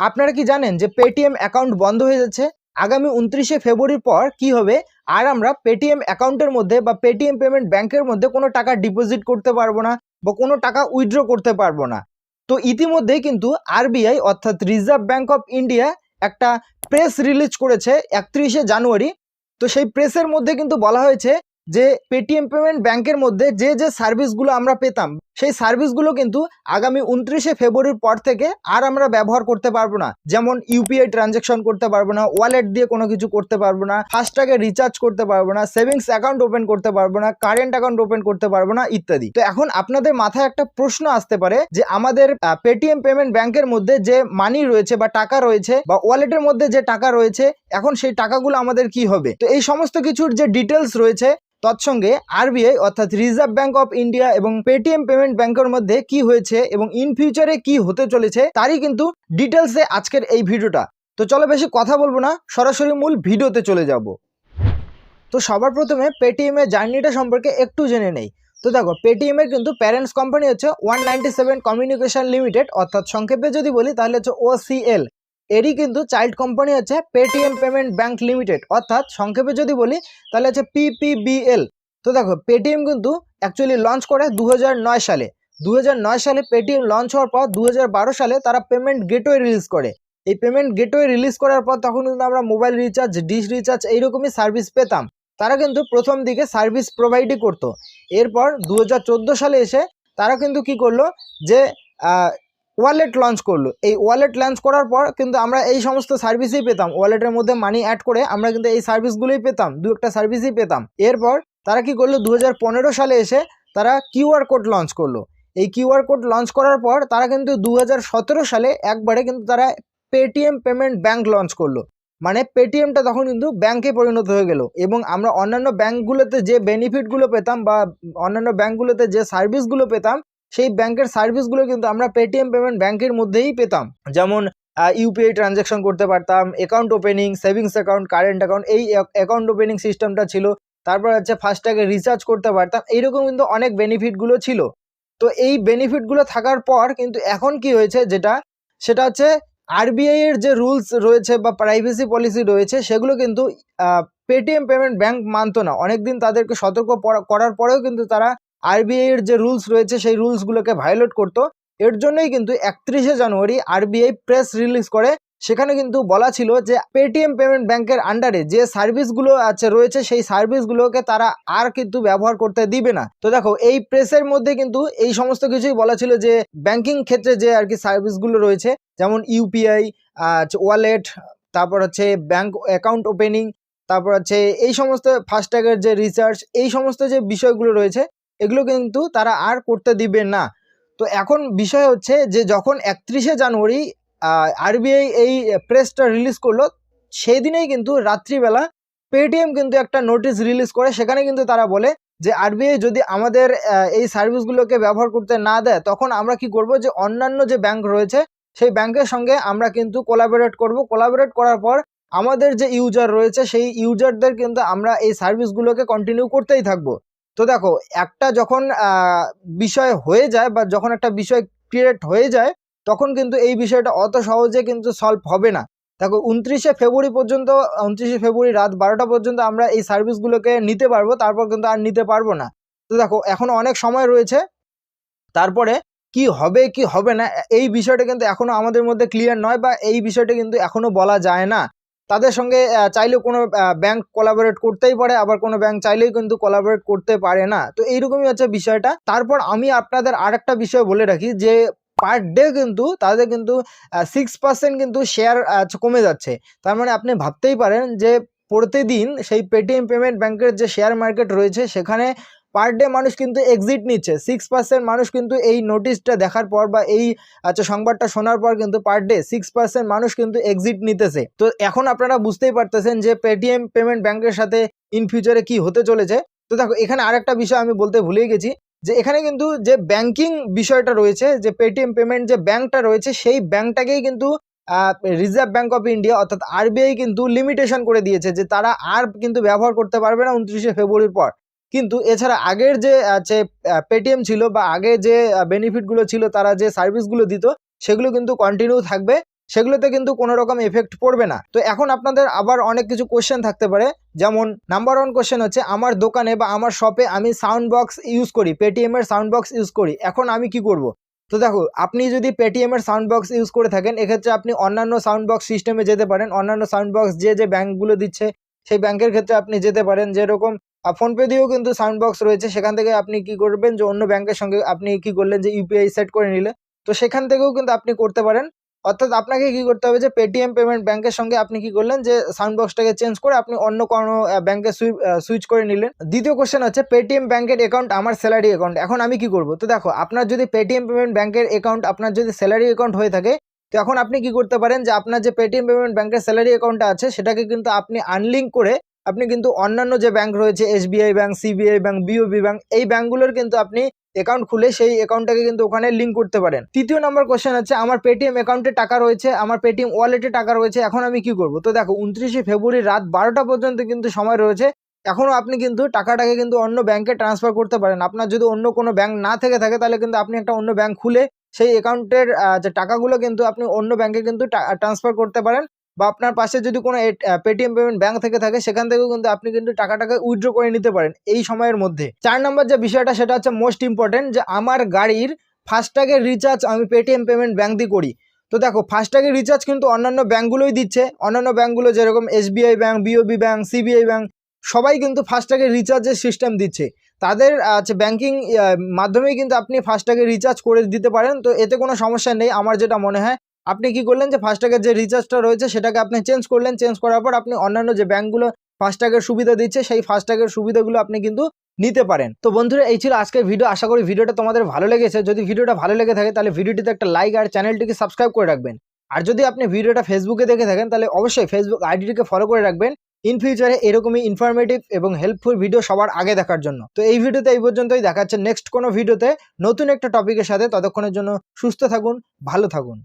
আপনারা কি জানেন যে পেটিএম অ্যাকাউন্ট বন্ধ হয়ে যাচ্ছে? আগামী 29শে ফেব্রুয়ারির পর কি হবে? আর আমরা পেটিএম অ্যাকাউন্টের মধ্যে বা পেটিএম পেমেন্ট ব্যাংকের মধ্যে কোনো টাকা ডিপোজিট করতে পারবো না বা কোনো টাকা উইথড্র করতে পারবো না। তো ইতিমধ্যেই কিন্তু আরবিআই অর্থাৎ রিজার্ভ ব্যাংক অফ ইন্ডিয়া একটা প্রেস রিলিজ করেছে 31শে জানুয়ারি। তো সেই প্রেসের মধ্যে কিন্তু বলা হয়েছে যে পেটিএম পেমেন্ট ব্যাংকের মধ্যে যে সার্ভিসগুলো আমরা পেতাম সেই সার্ভিসগুলো কিন্তু আগামী 29শে ফেব্রুয়ারির পর থেকে আর আমরা ব্যবহার করতে পারবো না। যেমন ইউপিআই ট্রানজ্যাকশন করতে পারবো না, ওয়ালেট দিয়ে কোনো কিছু করতে পারবো না, ফাস্ট্যাগে রিচার্জ করতে পারবো না, সেভিংস অ্যাকাউন্ট ওপেন করতে পারবো না, কারেন্ট অ্যাকাউন্ট ওপেন করতে পারবো না ইত্যাদি। তো এখন আপনাদের মাথায় একটা প্রশ্ন আসতে পারে যে আমাদের পেটিএম পেমেন্ট ব্যাংকের মধ্যে যে মানি রয়েছে বা টাকা রয়েছে বা ওয়ালেটের মধ্যে যে টাকা রয়েছে এখন সেই টাকাগুলো আমাদের কি হবে? তো এই সমস্ত কিছুর যে ডিটেলস রয়েছে তৎসঙ্গে আরবিআই অর্থাৎ রিজার্ভ ব্যাংক অফ ইন্ডিয়া এবং পেটিএম পেমেন্ট ব্যাংকের মধ্যে কি হয়েছে এবং ইন ফিউচারে কি হতে চলেছে তারই কিন্তু ডিটেলসে আজকের এই ভিডিওটা। তো চলো বেশি কথা বলবো না, সরাসরি মূল ভিডিওতে চলে যাব। তো সবার প্রথমে পেটিএম এর জার্নিটা সম্পর্কে একটু জেনে নেই। তো দেখো, পেটিএম এর কিন্তু প্যারেন্টস কোম্পানি হচ্ছে 197 কমিউনিকেশন লিমিটেড, অর্থাৎ সংক্ষেপে যদি বলি তাহলে হচ্ছে ওসিএল। এরই কিন্তু চাইল্ড কোম্পানি হচ্ছে পেটিএম পেমেন্ট ব্যাংক লিমিটেড, অর্থাৎ সংক্ষেপে যদি বলি তাহলে হচ্ছে পিপিবিএল। তো দেখো, পেটিএম কিন্তু অ্যাকচুয়ালি লঞ্চ করে 2009 সালে। 2009 সালে পেটিএম লঞ্চ হওয়ার পর 2012 সালে তারা পেমেন্ট গেটওয়ে রিলিজ করে। এই পেমেন্ট গেটওয়ে রিলিজ করার পর তখন কিন্তু আমরা মোবাইল রিচার্জ, ডিশ রিচার্জ এইরকমই সার্ভিস পেতাম। তারা কিন্তু প্রথম দিকে সার্ভিস প্রোভাইডই করতো। এরপর 2014 সালে এসে তারা কিন্তু কি করলো যে ওয়ালেট লঞ্চ করলো। এই ওয়ালেট লঞ্চ করার পর কিন্তু আমরা এই সমস্ত সার্ভিসই পেতাম, ওয়ালেটের মধ্যে মানি অ্যাড করে আমরা কিন্তু এই সার্ভিসগুলোই পেতাম, দু একটা সার্ভিসই পেতাম। এরপর তারা কি করলো, 2015 সালে এসে তারা কিউআর কোড লঞ্চ করলো। এই কিউআর কোড লঞ্চ করার পর তারা কিন্তু 2017 সালে একবারে কিন্তু তারা পেটিএম পেমেন্ট ব্যাংক লঞ্চ করলো। মানে পেটিএমটা তখন কিন্তু ব্যাংকে পরিণত হয়ে গেল এবং আমরা অন্যান্য ব্যাংকগুলোতে যে বেনিফিটগুলো পেতাম বা অন্যান্য ব্যাংকগুলোতে যে সার্ভিসগুলো পেতাম সেই ব্যাংকের সার্ভিসগুলো কিন্তু আমরা পেটিএম পেমেন্ট ব্যাংকের মধ্যেই পেতাম। যেমন ইউপিআই ট্রানজ্যাকশন করতে পারতাম, account opening, savings account, current account, এই অ্যাকাউন্ট ওপেনিং সিস্টেমটা ছিল। তারপর হচ্ছে ফাস্ট্যাগে রিচার্জ করতে পারতাম, এইরকম কিন্তু অনেক বেনিফিটগুলো ছিল। তো এই বেনিফিটগুলো থাকার পর কিন্তু এখন কি হয়েছে সেটা হচ্ছে আরবিআই এর যে রুলস রয়েছে বা প্রাইভেসি পলিসি রয়েছে সেগুলো কিন্তু পেটিএম পেমেন্ট ব্যাংক মানতো না। অনেকদিন তাদেরকে সতর্ক করার পরেও কিন্তু তারা আরবিআই এর যে রুলস রয়েছে সেই রুলসগুলোকে ভায়োলেট করতো। এর জন্যই কিন্তু 31শে জানুয়ারি আরবিআই প্রেস রিলিজ করে। সেখানে কিন্তু বলা ছিল যে পেটিএম পেমেন্ট ব্যাংকের আন্ডারে যে সার্ভিসগুলো রয়েছে সেই সার্ভিসগুলোকে তারা আর কিন্তু ব্যবহার করতে দিবে না। তো দেখো, এই প্রেসের মধ্যে কিন্তু এই সমস্ত কিছুই বলা ছিল যে ব্যাংকিং ক্ষেত্রে যে আর কি সার্ভিসগুলো রয়েছে, যেমন ইউপিআই, ওয়ালেট, তারপর হচ্ছে ব্যাংক অ্যাকাউন্ট ওপেনিং, তারপর হচ্ছে এই সমস্ত ফাস্ট্যাগের যে রিচার্জ, এই সমস্ত যে বিষয়গুলো রয়েছে এগুলো কিন্তু তারা আর করতে দিবে না। তো এখন বিষয় হচ্ছে যে যখন 31শে জানুয়ারি আরবিআই এই প্রেসটা রিলিজ করলো সেই দিনেই কিন্তু রাত্রিবেলা পেটিএম কিন্তু একটা নোটিশ রিলিজ করে। সেখানে কিন্তু তারা বলে যে আরবিআই যদি আমাদের এই সার্ভিসগুলোকে ব্যবহার করতে না দেয় তখন আমরা কি করব, যে অন্যান্য যে ব্যাংক রয়েছে সেই ব্যাংকের সঙ্গে আমরা কিন্তু কোলাবোরেট করব। কোলাবোরেট করার পর আমাদের যে ইউজার রয়েছে সেই ইউজারদের কিন্তু আমরা এই সার্ভিসগুলোকে কন্টিনিউ করতেই থাকবো। তো দেখো, একটা যখন বিষয় হয়ে যায় বা যখন একটা বিষয় ক্রিয়েট হয়ে যায় তখন কিন্তু এই বিষয়টা অত সহজে কিন্তু সলভ হবে না। দেখো, 29শে ফেব্রুয়ারি রাত 12টা পর্যন্ত আমরা এই সার্ভিসগুলোকে নিতে পারবো, তারপর কিন্তু আর নিতে পারবো না। তো দেখো, এখনো অনেক সময় রয়েছে। তারপরে কি হবে কি হবে না এই বিষয়টা কিন্তু এখনো আমাদের মধ্যে ক্লিয়ার নয় বা এই বিষয়টা কিন্তু এখনো বলা যায় না। তাদের সঙ্গে চাইলেও কোনো ব্যাংক কোলাবোরেট করতেই পারে, আবার কোনো ব্যাংক চাইলেই কিন্তু কোলাবোরেট করতে পারে না। তো এইরকমই হচ্ছে বিষয়টা। তারপর আমি আপনাদের আরেকটা বিষয় বলে রাখি যে পার ডে কিন্তু তাদের কিন্তু 6% কিন্তু শেয়ার কমে যাচ্ছে। তার মানে আপনি ভাবতেই পারেন যে প্রতিদিন সেই পেটিএম পেমেন্ট ব্যাংকের যে শেয়ার মার্কেট রয়েছে সেখানে পার ডে মানুষ কিন্তু এক্সিট নিচ্ছে। 6% মানুষ কিন্তু এই নোটিশটা দেখার পর বা এই সংবাদটা শোনার পর কিন্তু পার ডে 6% মানুষ কিন্তু এক্সিট নিতেছে। তো এখন আপনারা বুঝতেই পারতেছেন যে পেটিএম পেমেন্ট ব্যাংকের সাথে ইন ফিউচারে কি হতে চলেছে। তো দেখো, এখানে আরেকটা বিষয় আমি বলতে ভুলেই গেছি যে এখানে কিন্তু যে ব্যাংকিং বিষয়টা রয়েছে, যে পেটিএম পেমেন্ট যে ব্যাংকটা রয়েছে সেই ব্যাংকটাকেই কিন্তু রিজার্ভ ব্যাংক অফ ইন্ডিয়া অর্থাৎ আরবিআই কিন্তু লিমিটেশন করে দিয়েছে যে তারা আর কিন্তু ব্যবহার করতে পারবে না 29শে ফেব্রুয়ারির পর। কিন্তু এছাড়া আগের যে পেটিএম ছিল বা আগে যে বেনিফিটগুলো ছিল, তারা যে সার্ভিসগুলো দিত সেগুলো কিন্তু কন্টিনিউ থাকবে। সেগুলোতে কিন্তু কোনো রকম এফেক্ট পড়বে না। তো এখন আপনাদের আবার অনেক কিছু কোশ্চেন থাকতে পারে, যেমন নাম্বার 1 কোশ্চেন হচ্ছে আমার দোকানে বা আমার শপে আমি সাউন্ড বক্স ইউজ করি, পেটিএম এর সাউন্ড বক্স ইউজ করি, এখন আমি কি করব? তো দেখো, আপনি যদি পেটিএম এর সাউন্ড বক্স ইউজ করে থাকেন, এক্ষেত্রে আপনি অন্যান্য সাউন্ড বক্স সিস্টেমে যেতে পারেন। অন্যান্য সাউন্ড বক্স যে ব্যাংকগুলো দিচ্ছে সেই ব্যাংকের ক্ষেত্রে আপনি যেতে পারেন, যেরকম ফোনপে দিয়েও কিন্তু সাউন্ড বক্স রয়েছে। সেখান থেকে আপনি কি করবেন, যে অন্য ব্যাংকের সঙ্গে আপনি কি করলেন, যে ইউপিআই সেট করে নিলে, তো সেখান থেকেও কিন্তু আপনি করতে পারেন। অর্থাৎ আপনাকে কি করতে হবে, যে পেটিএম পেমেন্ট ব্যাংকের সঙ্গে আপনি কি করলেন, যে সাউন্ড বক্সটাকে চেঞ্জ করে আপনি অন্য কোনো ব্যাংকে সুইচ করে নিলেন। দ্বিতীয় কোশ্চেন হচ্ছে পেটিএম ব্যাংকের অ্যাকাউন্ট আমার স্যালারি অ্যাকাউন্ট, এখন আমি কি করব? তো দেখো, আপনার যদি পেটিএম পেমেন্ট ব্যাংকের অ্যাকাউন্ট আপনার যদি স্যালারি অ্যাকাউন্ট হয়ে থাকে, তো এখন আপনি কি করতে পারেন, যে আপনার যে পেটিএম পেমেন্ট ব্যাংকের স্যালারি অ্যাকাউন্টটা আছে সেটাকে কিন্তু আপনি আনলিঙ্ক করে আপনি কিন্তু অন্যান্য যে ব্যাংক রয়েছে, SBI bank, CBI bank, BOB bank, এই ব্যাংকগুলোর কিন্তু আপনি অ্যাকাউন্ট খুলে সেই অ্যাকাউন্টটাকে কিন্তু ওখানে লিঙ্ক করতে পারেন। তৃতীয় নম্বর কোশ্চেন হচ্ছে আমার পেটিএম অ্যাকাউন্টে টাকা রয়েছে, আমার পেটিএম ওয়ালেটে টাকা রয়েছে, এখন আমি কি করব? তো দেখো, 29শে ফেব্রুয়ারি রাত 12টা পর্যন্ত কিন্তু সময় রয়েছে। এখনো আপনি কিন্তু টাকাটাকে কিন্তু অন্য ব্যাংকে ট্রান্সফার করতে পারেন। আপনার যদি অন্য কোনো ব্যাংক না থেকে থাকে, তাহলে কিন্তু আপনি একটা অন্য ব্যাংক খুলে সেই অ্যাকাউন্টের যে টাকাগুলো কিন্তু আপনি অন্য ব্যাংকে কিন্তু ট্রান্সফার করতে পারেন, বা আপনার পাশে যদি কোনো পেটিএম পেমেন্ট ব্যাংক থেকে থাকে সেখান থেকেও কিন্তু আপনি কিন্তু টাকাটাকে উইথড্র করে নিতে পারেন এই সময়ের মধ্যে। 4 নম্বর যে বিষয়টা সেটা হচ্ছে মোস্ট ইম্পর্টেন্ট, যে আমার গাড়ির ফাস্ট্যাগের রিচার্জ আমি পেটিএম পেমেন্ট ব্যাংক দিয়ে করি। তো দেখো, ফাস্ট্যাগের রিচার্জ কিন্তু অন্যান্য ব্যাংকগুলোই দিচ্ছে। অন্যান্য ব্যাংকগুলো যেরকম SBI bank, BOB bank, CBI bank, সবাই কিন্তু ফাস্ট্যাগের রিচার্জের সিস্টেম দিচ্ছে। তাদের ব্যাংকিং মাধ্যমেই কিন্তু আপনি ফাস্ট্যাগের রিচার্জ করে দিতে পারেন। তো এতে কোনো সমস্যা নেই আমার যেটা মনে হয়। আপনি কি করলেন, যে ফাস্ট্যাগের যে রিচার্জটা রয়েছে সেটাকে আপনি চেঞ্জ করলেন, চেঞ্জ করার পর আপনি অন্যান্য যে ব্যাংকগুলো ফাস্ট্যাগের সুবিধা দিচ্ছে সেই ফাস্ট্যাগের সুবিধাগুলো আপনি কিন্তু নিতে পারেন। তো বন্ধুরা, এই ছিল আজকের ভিডিও। আশা করি ভিডিওটা তোমাদের ভালো লেগেছে। যদি ভিডিওটা ভালো লেগে থাকে তাহলে ভিডিওটিতে একটা লাইক আর চ্যানেলটিকে সাবস্ক্রাইব করে রাখবেন। আর যদি আপনি ভিডিওটা ফেসবুকে দেখে থাকেন তাহলে অবশ্যই ফেসবুক আইডিটিকে ফলো করে রাখবেন ইন ফিউচারে এরকমই ইনফরমেটিভ এবং হেল্পফুল ভিডিও সবার আগে দেখার জন্য। তো এই ভিডিওতে এই পর্যন্তই, দেখাচ্ছে নেক্সট কোনো ভিডিওতে নতুন একটা টপিকের সাথে। ততক্ষণের জন্য সুস্থ থাকুন, ভালো থাকুন।